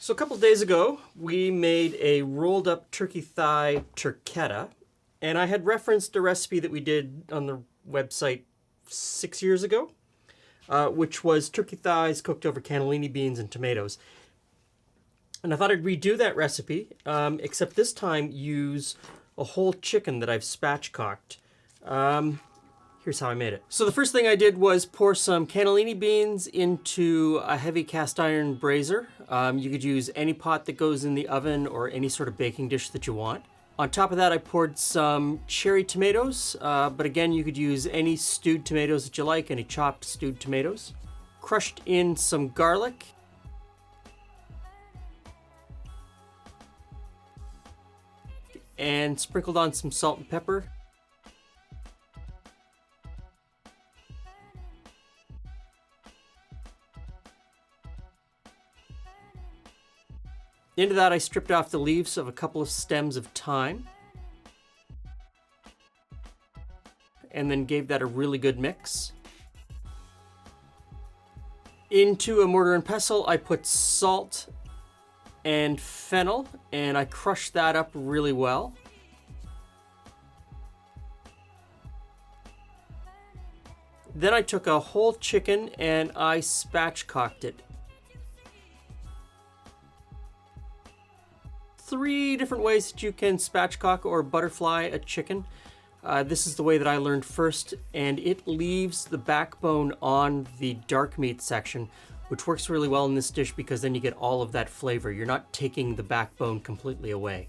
So a couple days ago, we made a rolled up turkey thigh turketta, and I had referenced a recipe that we did on the website 6 years ago, which was turkey thighs cooked over cannellini beans and tomatoes. And I thought I'd redo that recipe, except this time use a whole chicken that I've spatchcocked. Here's how I made it. So the first thing I did was pour some cannellini beans into a heavy cast iron brazier. You could use any pot that goes in the oven or any sort of baking dish that you want. On top of that, I poured some cherry tomatoes, but again, you could use any stewed tomatoes that you like, any chopped stewed tomatoes. Crushed in some garlic. And sprinkled on some salt and pepper. Into that, I stripped off the leaves of a couple of stems of thyme. And then gave that a really good mix. Into a mortar and pestle, I put salt and fennel, and I crushed that up really well. Then I took a whole chicken and I spatchcocked it. 3 different ways that you can spatchcock or butterfly a chicken. This is the way that I learned first, and it leaves the backbone on the dark meat section, which works really well in this dish because then you get all of that flavor. You're not taking the backbone completely away.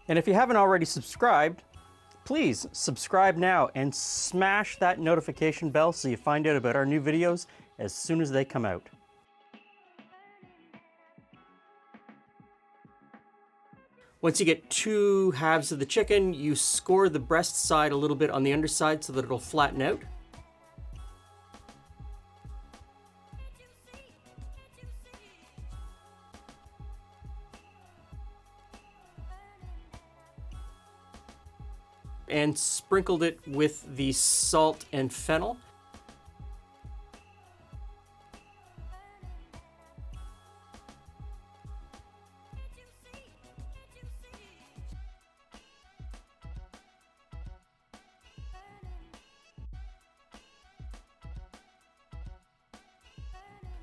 And if you haven't already subscribed, please subscribe now and smash that notification bell so you find out about our new videos as soon as they come out. Once you get 2 halves of the chicken, you score the breast side a little bit on the underside so that it'll flatten out. And sprinkled it with the salt and fennel.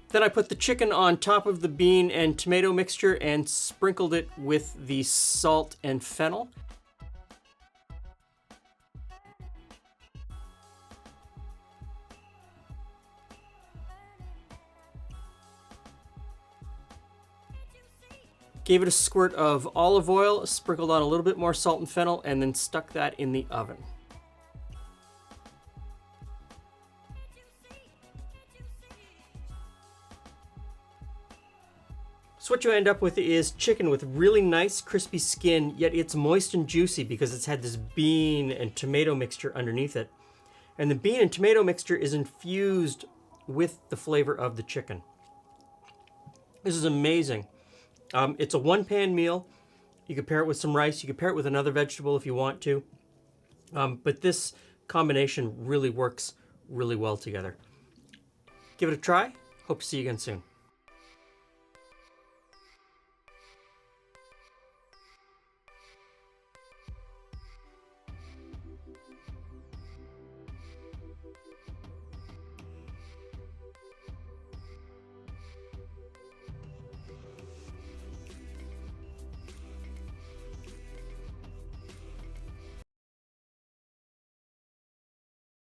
Then I put the chicken on top of the bean and tomato mixture and sprinkled it with the salt and fennel. Gave it a squirt of olive oil, sprinkled on a little bit more salt and fennel, and then stuck that in the oven. So what you end up with is chicken with really nice crispy skin, yet it's moist and juicy because it's had this bean and tomato mixture underneath it. And the bean and tomato mixture is infused with the flavor of the chicken. This is amazing. It's a one-pan meal. You could pair it with some rice. You could pair it with another vegetable if you want to. But this combination really works really well together. Give it a try. Hope to see you again soon.